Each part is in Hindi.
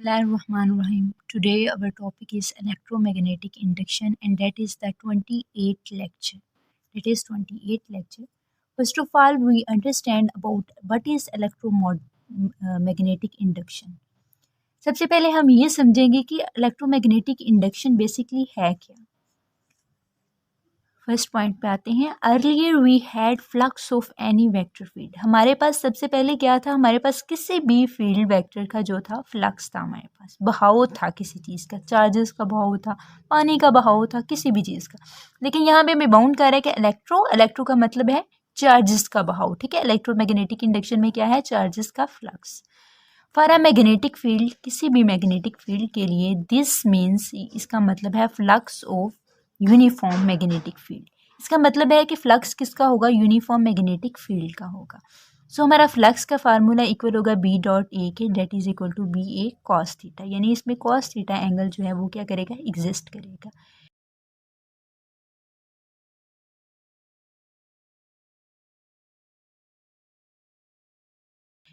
Bismillahirrahmanirrahim. Today our topic is electromagnetic induction and that is the 28th lecture. It is 28th lecture. First of all, we understand about what is electromagnetic induction. सबसे पहले हम ये समझेंगे कि इलेक्ट्रोमैग्नेटिक इंडक्शन बेसिकली है क्या। फर्स्ट पॉइंट पे आते हैं। Earlier we had flux of any vector field. हमारे पास सबसे पहले क्या था, हमारे पास किसी भी फील्ड वेक्टर का जो था फ्लक्स था, हमारे पास बहाव था किसी चीज़ का, चार्जेस का बहाव था, पानी का बहाव था, किसी भी चीज़ का। लेकिन यहाँ पे हमें बाउंड कर रहा है कि इलेक्ट्रो का मतलब है चार्जेस का बहाव, ठीक है। इलेक्ट्रोमैग्नेटिक इंडक्शन में क्या है, चार्जेस का flux. For a magnetic field, किसी भी मैग्नेटिक फील्ड के लिए दिस मीन्स, इसका मतलब है flux of uniform magnetic field. इसका मतलब है कि फ्लक्स किसका होगा, यूनिफॉर्म मैग्नेटिक फील्ड का होगा। सो हमारा फ्लक्स का फार्मूला इक्वल होगा बी डॉट ए के, that is equal to b a cos theta, यानी इसमें कॉस थीटा एंगल जो है वो क्या करेगा, एग्जिस्ट करेगा।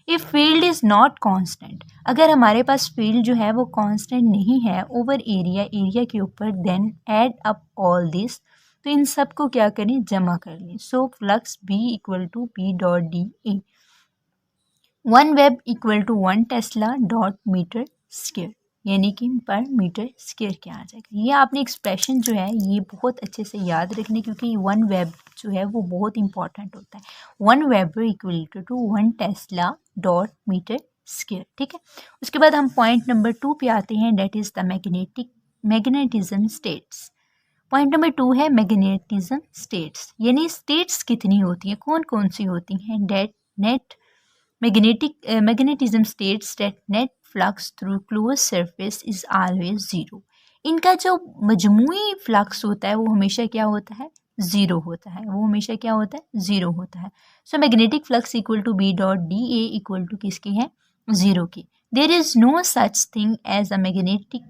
If field is not constant, अगर हमारे पास फील्ड जो है वो कांस्टेंट नहीं है ओवर एरिया के ऊपर, then add up all this, तो इन सब को क्या करें, जमा कर लें। So flux b equal to p dot d a, one weber equal to 1 tesla dot metre square, यानी कि पर मीटर स्क्वायर क्या आ जाएगा। ये आपने एक्सप्रेशन जो है ये बहुत अच्छे से याद रखने, क्योंकि वन वेब जो है वो बहुत इंपॉर्टेंट होता है। One weber equal to 1 tesla dot metre square, ठीक है। उसके बाद हम पॉइंट नंबर 2 पे आते हैं, that is the magnetism states. Point number 2 है मैग्नेटिज्म स्टेट्स, यानी स्टेट्स कितनी होती हैं, कौन कौन सी होती हैं। That net magnetism states that net flux through close surface is always zero. इनका जो मजमूई फ्लक्स होता है वो हमेशा क्या होता है, ज़ीरो होता है, वो हमेशा क्या होता है, ज़ीरो होता है। So magnetic flux equal to b dot d a equal to किसकी है, ज़ीरो की। There is no such thing as a magnetic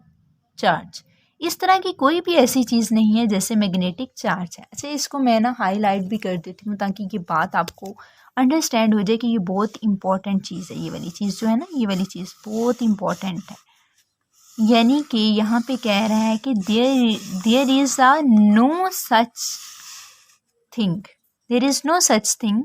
charge. इस तरह की कोई भी ऐसी चीज़ नहीं है जैसे मैग्नेटिक चार्ज है। अच्छा, इसको मैं ना हाईलाइट भी कर देती हूँ ताकि ये बात आपको अंडरस्टैंड हो जाए कि ये बहुत इंपॉर्टेंट चीज़ है। ये वाली चीज़ जो है ना, ये वाली चीज़ बहुत इंपॉर्टेंट है। यानी कि यहाँ पे कह रहा है कि there is a no such thing, there is no such thing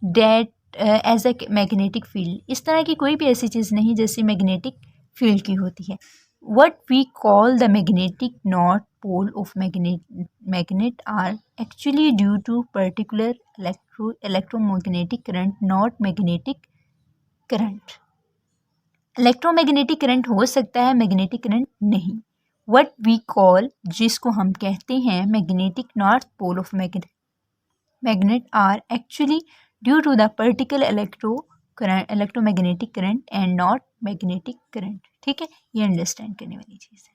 that as a magnetic field. इस तरह की कोई भी ऐसी चीज़ नहीं जैसे मैग्नेटिक फील्ड की होती है। What we call the magnetic north pole of magnet are actually due to particular electromagnetic current, not magnetic current. Electromagnetic current हो सकता है, मैग्नेटिक करंट नहीं। What we call, जिसको हम कहते हैं magnetic north pole of magnet are actually due to the particular electromagnetic current and not magnetic current, ठीक है। ये अंडरस्टैंड करने वाली चीज़ है।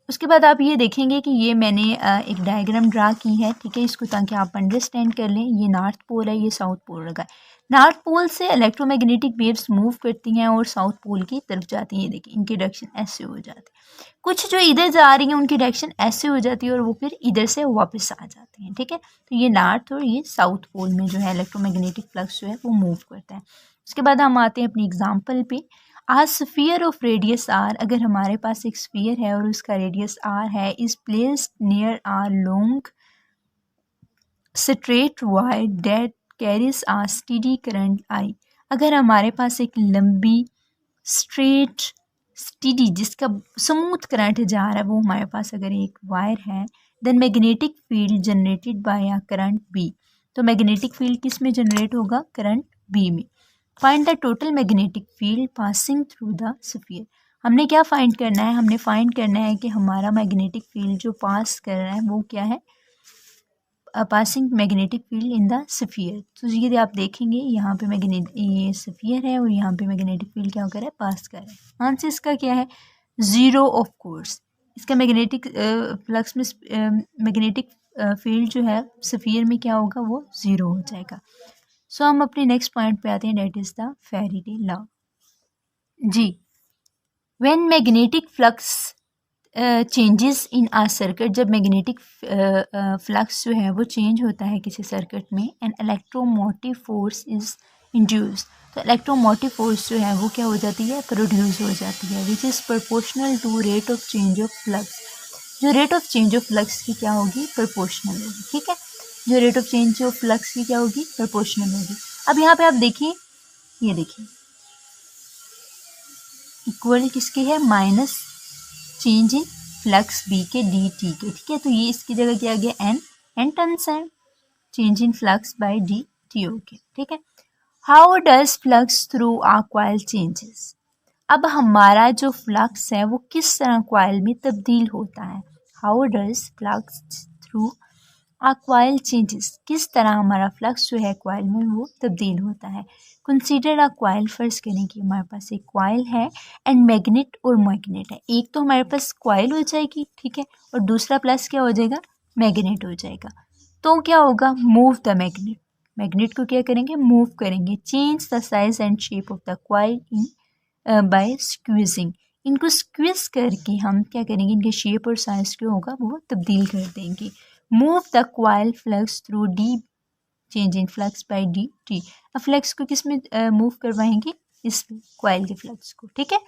उसके बाद आप ये देखेंगे कि ये मैंने एक डायग्राम ड्रा की है, ठीक है, इसको ताकि आप अंडरस्टैंड कर लें। ये नॉर्थ पोल है, ये साउथ पोल लगा है। नॉर्थ पोल से इलेक्ट्रोमैग्नेटिक वेव्स मूव करती हैं और साउथ पोल की तरफ जाती हैं। देखिए इनकी डायरेक्शन ऐसे हो जाती है, कुछ जो इधर जा रही हैं उनकी डायरेक्शन ऐसे हो जाती है और वो फिर इधर से वापस आ जाती हैं, ठीक है। तो ये नॉर्थ और ये साउथ पोल में जो है इलेक्ट्रोमैग्नेटिक फ्लक्स जो है वो मूव करता है। उसके बाद हम आते हैं अपनी एग्जाम्पल पे। A sphere of radius r, अगर हमारे पास एक स्फीयर है और उसका रेडियस आर है, is placed near a long straight wire that carries a steady current I. अगर हमारे पास एक लंबी स्ट्रेट स्टेडी जिसका स्मूथ करंट जा रहा है वो हमारे पास अगर एक वायर है, then magnetic field generated by a current b. तो मैग्नेटिक फील्ड किस में जनरेट होगा, करंट बी में। Find the total magnetic field passing through the sphere. हमने क्या फाइंड करना है, हमने फाइंड करना है कि हमारा मैग्नेटिक फील्ड जो पास कर रहा है वो क्या है, passing magnetic field in the sphere. तो ये आप देखेंगे यहाँ पे ये स्फीयर है और यहाँ पे मैग्नेटिक फील्ड क्या कर रहा है, पास कर रहा है। आंसर इसका क्या है, ज़ीरो ऑफ कोर्स। इसका मैग्नेटिक फ्लक्स में मैग्नेटिक फील्ड जो है स्फीयर में क्या होगा, वो ज़ीरो हो जाएगा। सो हम अपने नेक्स्ट पॉइंट पे आते हैं, that is the Faraday law. जी, when magnetic flux changes in a circuit, जब मैग्नेटिक फ्लक्स जो है वो चेंज होता है किसी सर्किट में, and electromotive force is induce, तो इलेक्ट्रोमोटिव फोर्स जो है वो क्या हो जाती है, प्रोड्यूस हो जाती है, which is proportional to rate of change of flux. जो rate of change of flux की क्या होगी, प्रोपोर्शनल होगी। ठीक है, जो rate of change of flux की क्या होगी, प्रोपोर्शनल होगी। अब यहाँ पे आप देखिए, ये देखिए इक्वल किसके है, minus change in flux b के डी टी के। ठीक है, तो ये इसकी जगह क्या आ गया, एन टर्न्स है, change in flux by d t okay. ठीक है, how does flux through a coil changes. अब हमारा जो फ्लक्स है वो किस तरह कॉइल में तब्दील होता है, how does flux through a coil changes, किस तरह हमारा फ्लक्स जो है कॉइल में वो तब्दील होता है। कंसीडर अ कॉइल, फर्ज करें कि हमारे पास एक कॉइल है एंड मैग्नेट और मैग्नेट है। एक तो हमारे पास कॉइल हो जाएगी, ठीक है, और दूसरा प्लस क्या हो जाएगा, मैग्नेट हो जाएगा। तो क्या होगा, मूव द मैग्नेट, मैग्नेट को क्या करेंगे, मूव करेंगे। Change the size and shape of the coil in by squeezing, इनको स्क्वीज करके हम क्या करेंगे, इनके शेप और साइज जो होगा वो तब्दील कर देंगे। Move the coil flux through d, change in flux by d t. अब फ्लक्स को किस में मूव करवाएंगे, इस कॉइल के फ्लक्स को। ठीक है,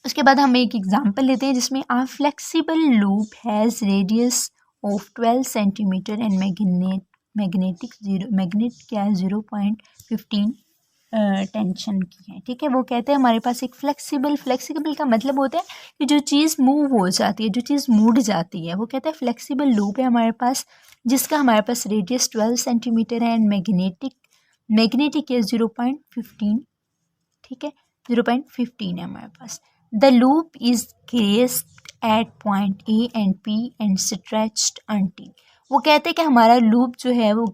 उसके बाद हम एक एग्जांपल लेते हैं जिसमें a flexible loop has radius of 12 centimetre and magnet क्या है 0.15 टेंशन की है। ठीक है, वो कहते हैं हमारे पास एक फ्लेक्सिबल का मतलब होता है कि जो चीज़ मूव हो जाती है, जो चीज़ मुड़ जाती है, वो कहते हैं फ्लेक्सिबल लूप है हमारे पास, जिसका हमारे पास रेडियस 12 सेंटीमीटर है एंड मैग्नेटिक है 0.15। ठीक है, 0.15 है हमारे पास। The loop is grasped at point A and P and stretched until, वो कहते हैं कि हमारा लूप जो है वो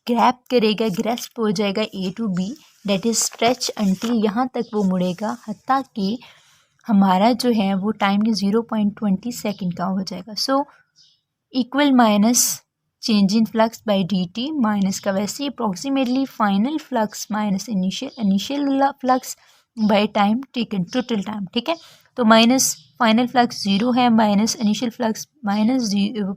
ग्रैप करेगा, ग्रेस्प हो जाएगा A to B, that is stretch until, यहाँ तक वो मुड़ेगा हत्ता कि हमारा जो है वो टाइम के 0.20 सेकेंड का हो जाएगा। So equal minus change in flux by d t, minus का वैसे approximately final flux minus initial flux by time taken, total time. ठीक है, तो माइनस फाइनल फ्लक्स 0 है, minus initial flux minus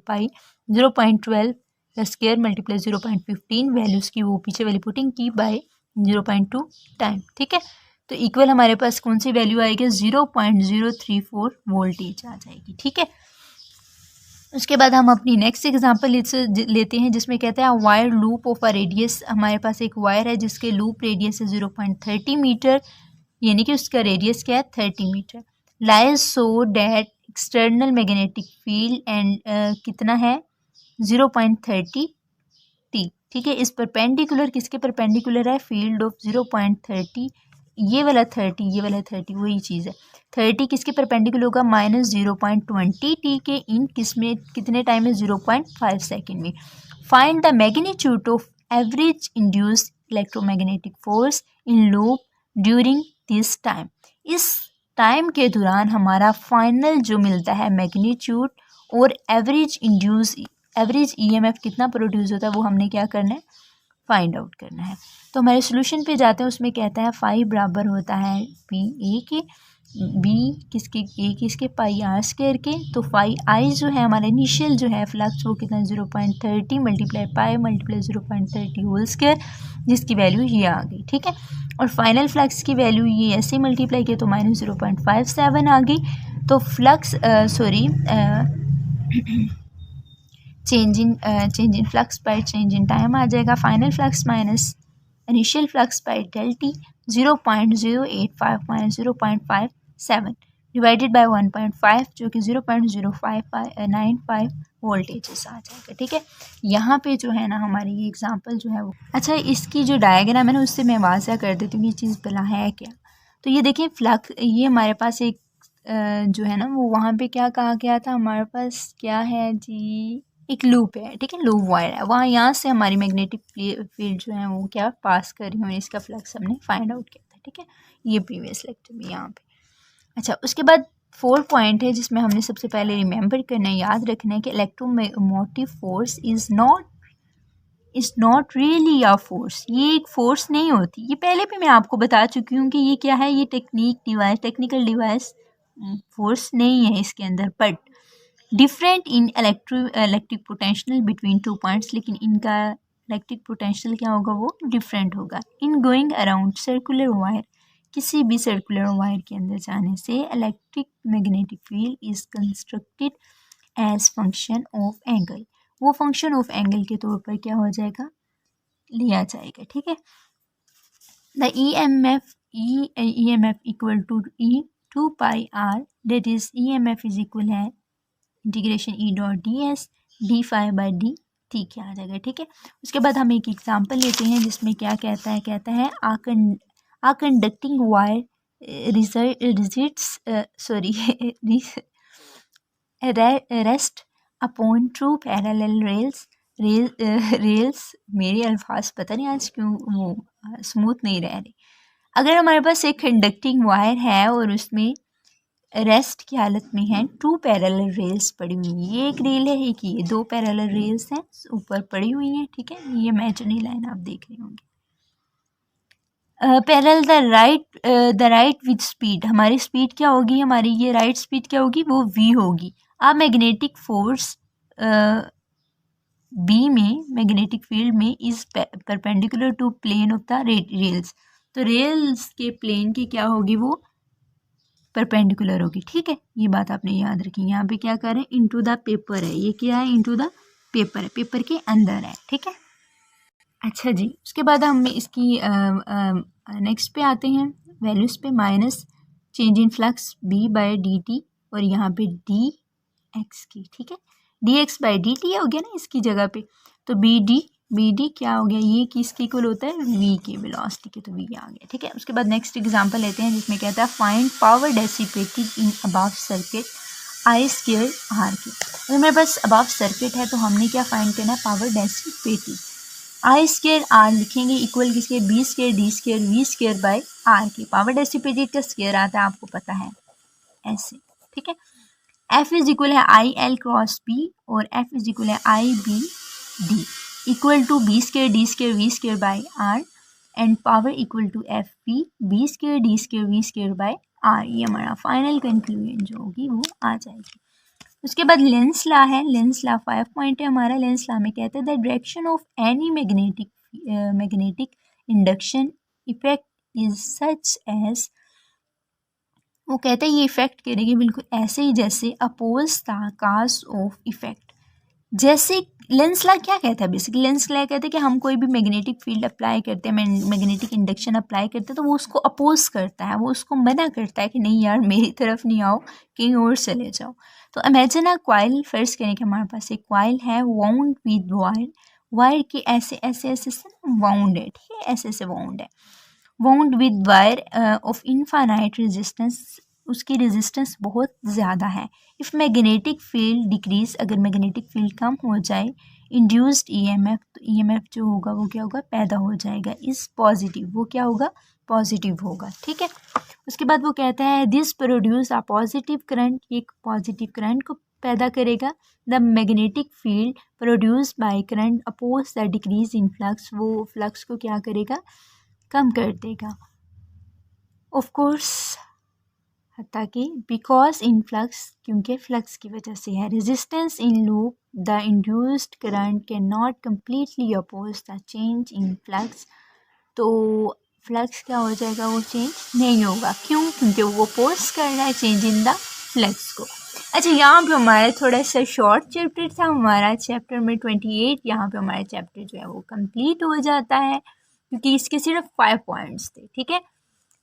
pi 0.12 का स्क्वायर मल्टीप्लाई 0.15, वैल्यूज़ की वो पीछे वाली पुटिंग की बाय 0.2 टाइम। ठीक है, तो इक्वल हमारे पास कौन सी वैल्यू आएगी, 0.034 वोल्टेज आ जाएगी। ठीक है, उसके बाद हम अपनी नेक्स्ट एग्जांपल लेते हैं जिसमें कहते हैं wire loop of a radius, हमारे पास एक वायर है जिसके लूप रेडियस है 0.30 मीटर, यानी कि उसका रेडियस क्या है 30 metre. Lies so that external magnetic field and कितना है 0.30 टी। ठीक है, इस परपेंडिकुलर किसके परपेंडिकुलर है, फील्ड ऑफ 0.30, ये वाला 30, ये वाला 30 वही चीज़ है। 30 किसके परपेंडिकुलर होगा, -0.20 टी के इन किसमें कितने टाइम में 0.5 सेकेंड में। Find the magnitude of average induced electromagnetic force in loop during this time, इस टाइम के दौरान हमारा फाइनल जो मिलता है मैग्नीट्यूड और एवरेज ईएमएफ कितना प्रोड्यूस होता है वो हमने क्या करना है, फाइंड आउट करना है। तो हमारे सोल्यूशन पे जाते हैं, उसमें कहता है फाई बराबर होता है पी ए के, बी किसके, ए किसके, पाई आर स्क्वायर के। तो फाई आई जो है हमारा इनिशियल जो है फ्लक्स वो कितना 0.30 multiply pi multiply 0.30 whole square, जिसकी वैल्यू ये आ गई। ठीक है, और फाइनल फ्लक्स की वैल्यू ये ऐसे मल्टीप्लाई किया तो -0.57 आ गई। तो flux change in flux by change in time आ जाएगा, final flux minus initial flux by del t 0.085 minus 0.57 divided by 1.5 जो कि 0.0595 वोल्टेजेस आ जाएगा। ठीक है, यहाँ पे जो है ना हमारी ये एग्जांपल जो है वो, अच्छा इसकी जो डायग्राम है ना उससे मैं वाज़ा कर देती हूँ ये चीज़ भला है क्या। तो ये देखिए फ्लक्स, ये हमारे पास एक जो है ना वो वहाँ पे क्या कहा गया था, हमारे पास क्या है जी, एक लूप है। ठीक है, लूप वायर है, वहाँ यहाँ से हमारी मैग्नेटिक फील्ड जो है वो क्या पास कर रही है, इसका फ्लक्स हमने फाइंड आउट किया था। ठीक है, ये प्रीवियस लेक्चर में यहाँ पे। अच्छा, उसके बाद 4 पॉइंट है जिसमें हमने सबसे पहले रिमेंबर करना है, याद रखना है कि electromotive force is not really a force, ये एक फोर्स नहीं होती। ये पहले भी मैं आपको बता चुकी हूँ कि ये क्या है, ये टेक्निकल डिवाइस फोर्स नहीं है इसके अंदर, but different in electric potential between 2 points, लेकिन इनका इलेक्ट्रिक पोटेंशियल क्या होगा, वो डिफरेंट होगा। In going around circular wire, किसी भी सर्कुलर वायर के अंदर जाने से electric magnetic field is constructed as function of angle, वो फंक्शन ऑफ एंगल के तौर पर क्या हो जाएगा, लिया जाएगा। ठीक है, the EMF equal to E 2 pi R, that is EMF is equal है integration E dot DS d phi by d t क्या आ जाएगा। ठीक है, उसके बाद हम एक एग्जांपल लेते हैं जिसमें क्या कहता है a conducting wire rest upon two parallel rails. मेरे अल्फाज पता नहीं आज क्यों वो स्मूथ नहीं रह रहे। अगर हमारे पास एक कंडक्टिंग वायर है और उसमें रेस्ट की हालत में है टू पैरेलल रेल्स पड़ी हुई हैं, ये एक रेल है, एक ये, दो पैरेलल रेल्स हैं ऊपर पड़ी हुई हैं। ठीक है, ये इमेजिनरी लाइन आप देख रहे होंगे। Parallel the right with speed, हमारी स्पीड क्या होगी, हमारी ये राइट स्पीड क्या होगी, वो v होगी। अब मैग्नेटिक फोर्स बी में, मैग्नेटिक फील्ड में is perpendicular to plane of the rails, तो रेल्स के प्लेन की क्या होगी, वो परपेंडिकुलर होगी। ठीक है, ये बात आपने याद रखी। यहाँ पे क्या कर रहे हैं, इनटू द पेपर है, ये क्या है, इनटू द पेपर है, पेपर के अंदर है। ठीक है, अच्छा जी, उसके बाद हम इसकी नेक्स्ट पे आते हैं, वैल्यूज पे। Minus change in flux b by d t, और यहाँ पे डी एक्स की। ठीक है, d x by d t हो गया ना इसकी जगह पे, तो बी डी क्या हो गया, ये किसके इक्वल होता है, वी के, वेलोसिटी के, तो वी आ गया। ठीक है, उसके बाद नेक्स्ट एग्जांपल लेते हैं जिसमें कहता है find power dissipated in above circuit I square r की। अगर मेरे पास अबव सर्किट है तो हमने क्या फाइंड करना है, power dissipated. I square r लिखेंगे इक्वल किसके, b square D square we square by r की। पावर डेसिपेटेड का स्क्वायर आता है, आपको पता है, ऐसे। ठीक है, एफ इज इक्वल है आई एल क्रॉस बी, और एफ इज इक्वल है I B D, equal to B square D square we square by R, and power equal to F P B square D square we square by R. ये हमारा फाइनल कंक्लूजन जो होगी वो आ जाएगी। उसके बाद लेंस लॉ है, लेंस लॉ 5 पॉइंट है हमारा। लेंस लॉ में कहते हैं the direction of any magnetic induction effect is such as, वो कहते हैं ये इफेक्ट करेगी बिल्कुल ऐसे ही जैसे oppose the cause of effect. जैसे लेंस लॉ क्या कहता है, बेसिकली लेंस लॉ कहते हैं कि हम कोई भी मैग्नेटिक फील्ड अप्लाई करते हैं, मैग्नेटिक इंडक्शन अप्लाई करते हैं, तो वो उसको अपोज करता है, वो उसको मना करता है कि नहीं यार मेरी तरफ नहीं आओ, कहीं और चले जाओ। तो इमेजिन अ कॉइल, फर्स्ट करें कि हमारे पास एक कॉइल है वाउंड विद वायर, वायर के ऐसे ऐसे ऐसे से वाउंड है। ठीक है, ऐसे ऐसे वाउंड है, wound with wire of infinite resistance, उसकी रेजिस्टेंस बहुत ज़्यादा है। इफ़ मैग्नेटिक फील्ड डिक्रीज, अगर मैग्नेटिक फील्ड कम हो जाए, इंड्यूस्ड ईएमएफ, तो ईएमएफ जो होगा वो क्या होगा, पैदा हो जाएगा, इस पॉजिटिव, वो क्या होगा, पॉजिटिव होगा। ठीक है, उसके बाद वो कहता है this produce a positive current, एक पॉजिटिव करंट को पैदा करेगा। The magnetic field produce by current oppose the decrease in flux, वो फ्लक्स को क्या करेगा, कम कर देगा। ऑफ कोर्स ताकि बिकॉज इन फ्लक्स, क्योंकि फ्लक्स की वजह से है। Resistance in loop, the induced current can not completely oppose the change in flux, तो फ्लक्स क्या हो जाएगा, वो चेंज नहीं होगा। क्यों, क्योंकि वो अपोज कर रहा है चेंज इन द फ्लक्स को। अच्छा, यहाँ पे हमारा थोड़ा सा शॉर्ट चैप्टर था, हमारा चैप्टर में 28, यहाँ पे हमारा चैप्टर जो है वो कंप्लीट हो जाता है क्योंकि इसके सिर्फ 5 पॉइंट्स थे। ठीक है,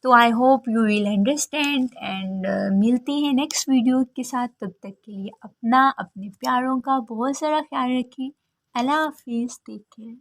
तो I hope you will understand and मिलते हैं नेक्स्ट वीडियो के साथ। तब तक के लिए अपना, अपने प्यारों का बहुत सारा ख्याल रखिए। अल्लाह हाफिज़, टेक केयर।